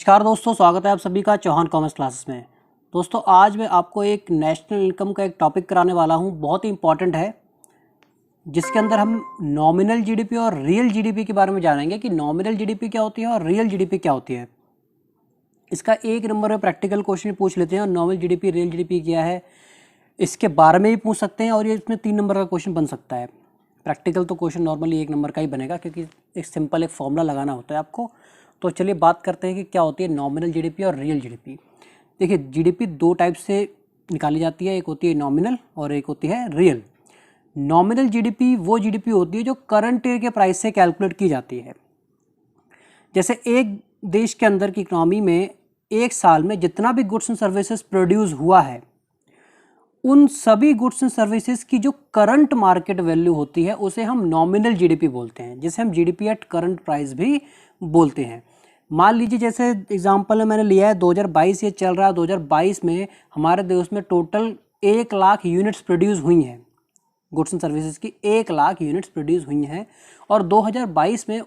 नमस्कार दोस्तों, स्वागत है आप सभी का चौहान कॉमर्स क्लासेस में। दोस्तों आज मैं आपको एक नेशनल इनकम का एक टॉपिक कराने वाला हूं, बहुत ही इंपॉर्टेंट है, जिसके अंदर हम नॉमिनल जीडीपी और रियल जीडीपी के बारे में जानेंगे कि नॉमिनल जीडीपी क्या होती है और रियल जीडीपी क्या होती है। इसका एक नंबर में प्रैक्टिकल क्वेश्चन पूछ लेते हैं और नॉमिनल जीडीपी रियल जीडीपी क्या है इसके बारे में भी पूछ सकते हैं और ये इसमें 3 नंबर का क्वेश्चन बन सकता है। प्रैक्टिकल तो क्वेश्चन नॉर्मली 1 नंबर का ही बनेगा क्योंकि एक सिंपल एक फॉर्मूला लगाना होता है आपको। तो चलिए बात करते हैं कि क्या होती है नॉमिनल जीडीपी और रियल जीडीपी। देखिए जीडीपी 2 टाइप से निकाली जाती है, एक होती है नॉमिनल और एक होती है रियल। नॉमिनल जीडीपी वो जीडीपी होती है जो करंट ईयर के प्राइस से कैलकुलेट की जाती है। जैसे एक देश के अंदर की इकोनॉमी में एक साल में जितना भी गुड्स एंड सर्विसेज प्रोड्यूस हुआ है उन सभी गुड्स एंड सर्विसेज की जो करंट मार्केट वैल्यू होती है उसे हम नॉमिनल जीडीपी बोलते हैं, जिसे हम जीडीपी एट करंट प्राइस भी बोलते हैं। मान लीजिए जैसे एग्जांपल में मैंने लिया है 2022 ये चल रहा है, 2022 में हमारे देश में टोटल 1 लाख यूनिट्स प्रोड्यूस हुई हैं, गुड्स एंड सर्विसेज की 1 लाख यूनिट्स प्रोड्यूस हुई हैं और 2022 में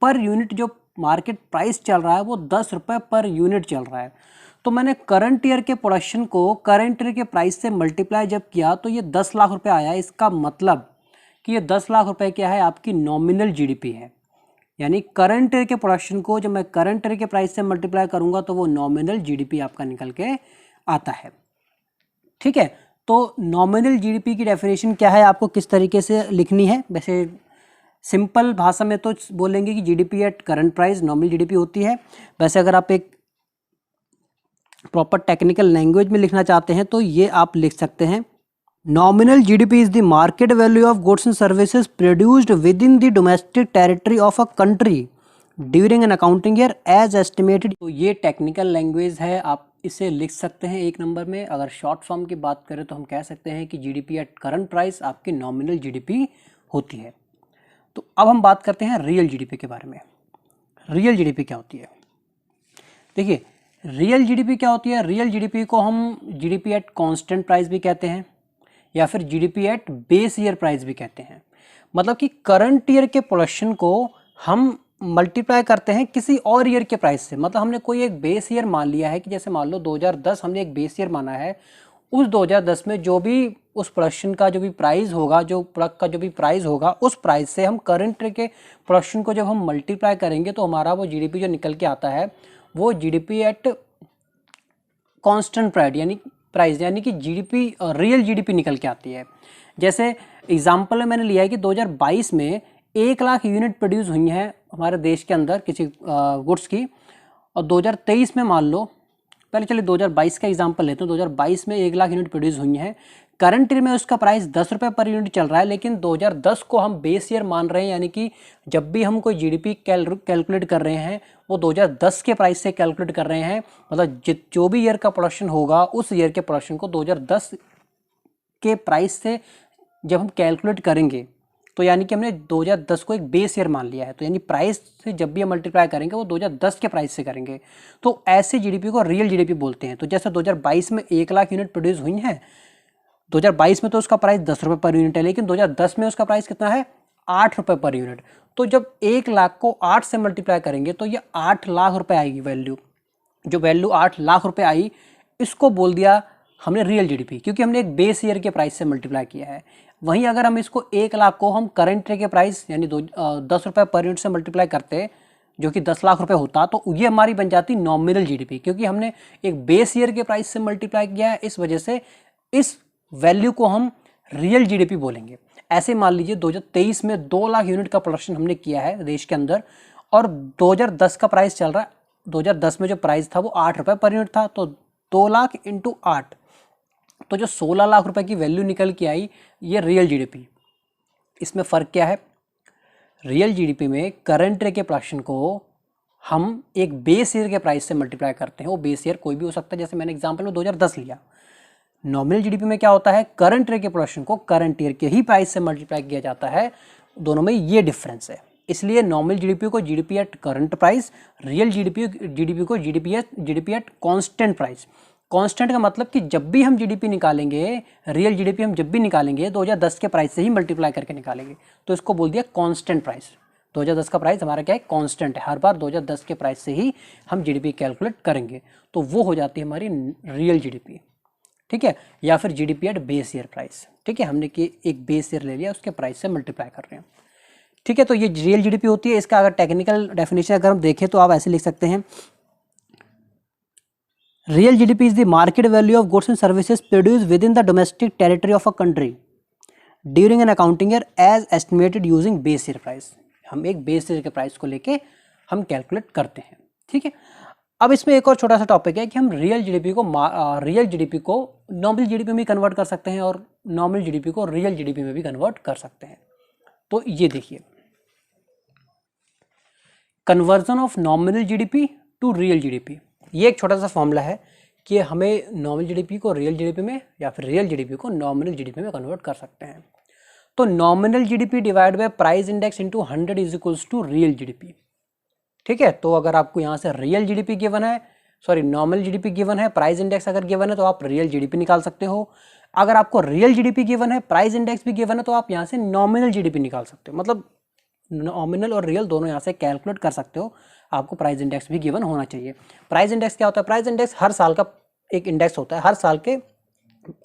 पर यूनिट जो मार्केट प्राइस चल रहा है वो 10 रुपये पर यूनिट चल रहा है। तो मैंने करंट ईयर के प्रोडक्शन को करंट ईयर के प्राइस से मल्टीप्लाई जब किया तो ये 10 लाख रुपए आया। इसका मतलब कि ये 10 लाख रुपए क्या है, आपकी नॉमिनल जीडीपी है। यानी करंट ईयर के प्रोडक्शन को जब मैं करंट ईयर के प्राइस से मल्टीप्लाई करूंगा तो वो नॉमिनल जीडीपी आपका निकल के आता है। ठीक है, तो नॉमिनल जीडीपी की डेफिनेशन क्या है, आपको किस तरीके से लिखनी है। वैसे सिंपल भाषा में तो बोलेंगे कि GDP at current price nominal GDP होती है। वैसे अगर आप एक प्रॉपर टेक्निकल लैंग्वेज में लिखना चाहते हैं तो ये आप लिख सकते हैं, nominal GDP is the market value of goods and services produced within the domestic territory of a country during an accounting year as estimated. तो ये टेक्निकल लैंग्वेज है, आप इसे लिख सकते हैं 1 नंबर में। अगर शॉर्ट फॉर्म की बात करें तो हम कह सकते हैं कि जीडीपी एट करंट प्राइस आपकी नॉमिनल जीडीपी होती है। तो अब हम बात करते हैं रियल जीडीपी के बारे में। रियल जीडीपी क्या होती है? देखिए रियल जीडीपी क्या होती है, रियल जीडीपी को हम जीडीपी एट कांस्टेंट प्राइस भी कहते हैं या फिर GDP at base year price भी कहते हैं। मतलब कि करंट ईयर के प्रोडक्शन को हम मल्टीप्लाई करते हैं किसी और ईयर के प्राइस से। मतलब हमने कोई एक बेस ईयर मान लिया है कि जैसे मान लो 2010 हमने एक बेस ईयर माना है, उस 2010 में जो भी उस प्रोडक्शन का जो भी प्राइस होगा, जो प्रोडक्ट का जो भी प्राइस होगा, उस प्राइस से हम करंट ईयर के प्रोडक्शन को जब हम मल्टीप्लाई करेंगे तो हमारा वो जीडीपी जो निकल के आता है वो जीडीपी एट कांस्टेंट प्राइस यानी कि जीडीपी रियल जीडीपी निकल के आती है। जैसे एग्जांपल में मैंने लिया है कि 2022 में 1 लाख यूनिट प्रोड्यूस हुई हैं हमारे देश के अंदर किसी गुड्स की, और 2023 में मान लो, पहले चलिए 2022 का एग्जांपल लेते हैं। 2022 में 1 लाख यूनिट प्रोड्यूस हुई हैं, करंट ईयर में उसका प्राइस 10 रुपये पर यूनिट चल रहा है, लेकिन 2010 को हम बेस ईयर मान रहे हैं। यानी कि जब भी हम कोई जीडीपी कैलकुलेट कर रहे हैं वो 2010 के प्राइस से कैलकुलेट कर रहे हैं। मतलब जो भी ईयर का प्रोडक्शन होगा उस ईयर के प्रोडक्शन को 2010 के प्राइस से जब हम कैलकुलेट करेंगे तो यानी कि हमने 2010 को एक बेस ईयर मान लिया है। तो यानी प्राइस से जब भी हम मल्टीप्लाई करेंगे वो 2010 के प्राइस से करेंगे। तो ऐसे जीडीपी को रियल जीडीपी बोलते हैं। तो जैसे 2022 में 1 लाख यूनिट प्रोड्यूस हुई हैं, 2022 में तो उसका प्राइस 10 रुपये पर यूनिट है, लेकिन 2010 में उसका प्राइस कितना है, 8 रुपये पर यूनिट। तो जब 1 लाख को 8 से मल्टीप्लाई करेंगे तो ये 8 लाख रुपए आएगी वैल्यू। जो वैल्यू 8 लाख रुपए आई, इसको बोल दिया हमने रियल जीडीपी, क्योंकि हमने एक बेस ईयर के प्राइस से मल्टीप्लाई किया है। वहीं अगर हम इसको 1 लाख को हम करंट ईयर के प्राइस यानी 10 रुपये पर यूनिट से मल्टीप्लाई करते, जो कि 10 लाख रुपए होता, तो ये हमारी बन जाती नॉमिनल जीडीपी, क्योंकि हमने एक बेस ईयर के प्राइस से मल्टीप्लाई किया है। इस वजह से इस वैल्यू को हम रियल जीडीपी बोलेंगे। ऐसे मान लीजिए 2023 में 2 लाख यूनिट का प्रोडक्शन हमने किया है देश के अंदर और 2010 का प्राइस चल रहा है। 2010 में जो प्राइस था वो 8 रुपये पर यूनिट था, तो 2 लाख इंटू 8, तो जो 16 लाख रुपए की वैल्यू निकल के आई, ये रियल जीडीपी। इसमें फ़र्क क्या है, रियल जीडीपी में करंट ईयर के प्रोडक्शन को हम एक बेस ईयर के प्राइस से मल्टीप्लाई करते हैं। वो बेस ईयर कोई भी हो सकता है, जैसे मैंने एग्जांपल में 2010 लिया। नॉमिनल जीडीपी में क्या होता है, करंट ईयर के प्रोडक्शन को करंट ईयर के ही प्राइस से मल्टीप्लाई किया जाता है। दोनों में ये डिफरेंस है। इसलिए नॉमिनल जीडीपी को GDP at current price, real GDP को GDP at constant price. Constant का मतलब कि जब भी हम जीडीपी निकालेंगे, रियल जीडीपी हम जब भी निकालेंगे 2010 के प्राइस से ही मल्टीप्लाई करके निकालेंगे, तो इसको बोल दिया कांस्टेंट प्राइस। 2010 का प्राइस हमारा क्या है, कांस्टेंट है, हर बार 2010 के प्राइस से ही हम जीडीपी कैलकुलेट करेंगे, तो वो हो जाती है हमारी रियल जीडीपी, ठीक है, या फिर GDP at base year price, ठीक है, हमने कि एक बेस ईयर ले लिया, उसके प्राइस से मल्टीप्लाई कर रहे हैं, ठीक है। तो ये रियल जीडीपी होती है। इसका अगर टेक्निकल डेफिनेशन अगर हम देखें तो आप ऐसे लिख सकते हैं, real GDP is the market value of goods and services produce within the domestic territory of a country during an accounting year as estimated using base year price. हम एक बेस ईयर के price को लेके हम calculate करते हैं, ठीक है। अब इसमें एक और छोटा सा टॉपिक है कि हम रियल जीडीपी को नॉमिनल जीडीपी में कन्वर्ट कर सकते हैं और नॉमिनल जीडीपी को रियल जीडीपी में भी कन्वर्ट कर सकते हैं। तो ये देखिए, conversion of nominal GDP to real GDP, ये एक छोटा सा फॉर्मूला है कि हमें नॉमिनल जीडीपी को रियल जीडीपी में या फिर रियल जीडीपी को नॉमिनल जीडीपी में कन्वर्ट कर सकते हैं। तो nominal GDP divide by price index into 100 is equals to real GDP, ठीक है। तो अगर आपको यहाँ से रियल जीडीपी गिवन है, सॉरी नॉमिनल जीडीपी गिवन है, प्राइस इंडेक्स अगर गिवन है तो आप रियल जीडीपी निकाल सकते हो। अगर आपको रियल जीडीपी गिवन है, प्राइस इंडेक्स भी गिवन है, तो आप यहाँ से नॉमिनल जीडीपी निकाल सकते हो, मतलब नॉमिनल और रियल दोनों यहाँ से कैलकुलेट कर सकते हो। आपको प्राइस इंडेक्स भी गिवन होना चाहिए। प्राइस इंडेक्स क्या होता है? प्राइस इंडेक्स हर साल का एक इंडेक्स होता है,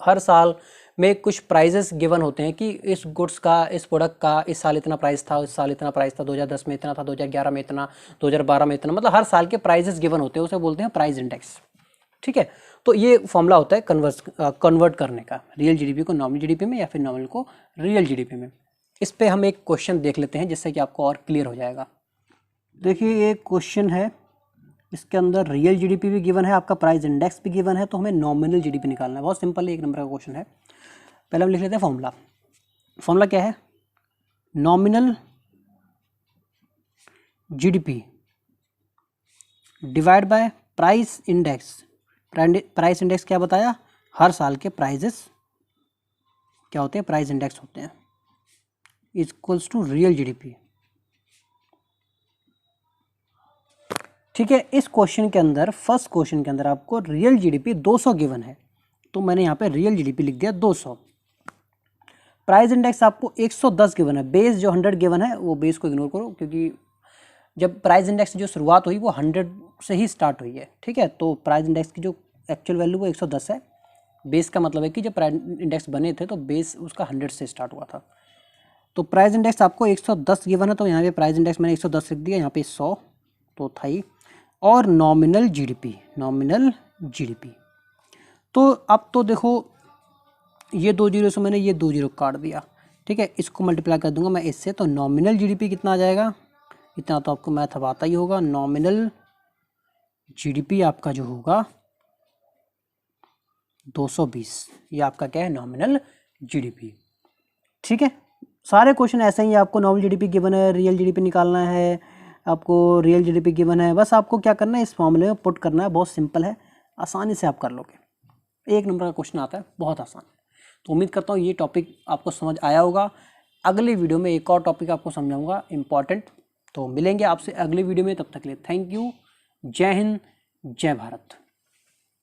हर साल में कुछ प्राइजेस गिवन होते हैं कि इस गुड्स का, इस प्रोडक्ट का इस साल इतना प्राइस था, इस साल इतना प्राइस था, 2010 में इतना था, 2011 में इतना, 2012 में इतना, मतलब हर साल के प्राइजेस गिवन होते हैं, उसे बोलते हैं प्राइस इंडेक्स, ठीक है। तो ये फॉर्मूला होता है कन्वर्ट करने का, रियल जीडीपी को नॉमिनल जीडीपी में या फिर नॉमिनल को रियल जीडीपी में। इस पे हम एक क्वेश्चन देख लेते हैं जिससे कि आपको और क्लियर हो जाएगा। देखिए ये क्वेश्चन है, इसके अंदर रियल जीडीपी भी गिवन है, आपका प्राइस इंडेक्स भी गिवन है, तो हमें नॉमिनल जीडीपी निकालना है। बहुत सिंपल है, 1 नंबर का क्वेश्चन है। पहले हम लिख लेते हैं फॉर्मूला क्या है? Nominal GDP divide by price index. Price index क्या बताया? हर साल के प्राइजेस क्या होते हैं? प्राइस इंडेक्स होते हैं, इक्वल्स टू रियल जीडीपी, ठीक है। इस क्वेश्चन के अंदर, फर्स्ट क्वेश्चन के अंदर आपको रियल जीडीपी 200 गिवन है, तो मैंने यहाँ पे रियल जीडीपी लिख दिया 200। प्राइस इंडेक्स आपको 110 गिवन है, बेस जो 100 गिवन है वो बेस को इग्नोर करो, क्योंकि जब प्राइस इंडेक्स की जो शुरुआत हुई वो 100 से ही स्टार्ट हुई है, ठीक है। तो प्राइस इंडेक्स की जो एक्चुअल वैल्यू वो 110 है। बेस का मतलब है कि जब प्राइस इंडेक्स बने थे तो बेस उसका 100 से स्टार्ट हुआ था। तो प्राइस इंडेक्स आपको 110 गिवन है, तो यहाँ पे प्राइस इंडेक्स मैंने 110 लिख दिया, यहाँ पे 100 तो था ही, और नॉमिनल जीडीपी। तो अब तो देखो ये 2 जीरो से मैंने ये 2 जीरो काट दिया, ठीक है। इसको मल्टीप्लाई कर दूंगा मैं इससे, तो नॉमिनल जीडीपी कितना आ जाएगा? इतना तो आपको मैथ अब आता ही होगा। नॉमिनल जीडीपी आपका जो होगा 220, ये आपका क्या है? नॉमिनल जीडीपी, ठीक है। सारे क्वेश्चन ऐसे ही, आपको नॉमिनल जीडीपी गिवन है, रियल जीडीपी निकालना है, आपको रियल जीडीपी गिवन है, बस आपको क्या करना है? इस फॉर्मूले में पुट करना है। बहुत सिंपल है, आसानी से आप कर लोगे। 1 नंबर का क्वेश्चन आता है, बहुत आसान है। तो उम्मीद करता हूँ ये टॉपिक आपको समझ आया होगा। अगली वीडियो में एक और टॉपिक आपको समझाऊंगा इम्पॉर्टेंट। तो मिलेंगे आपसे अगली वीडियो में, तब तक के लिए थैंक यू। जय हिंद, जय भारत।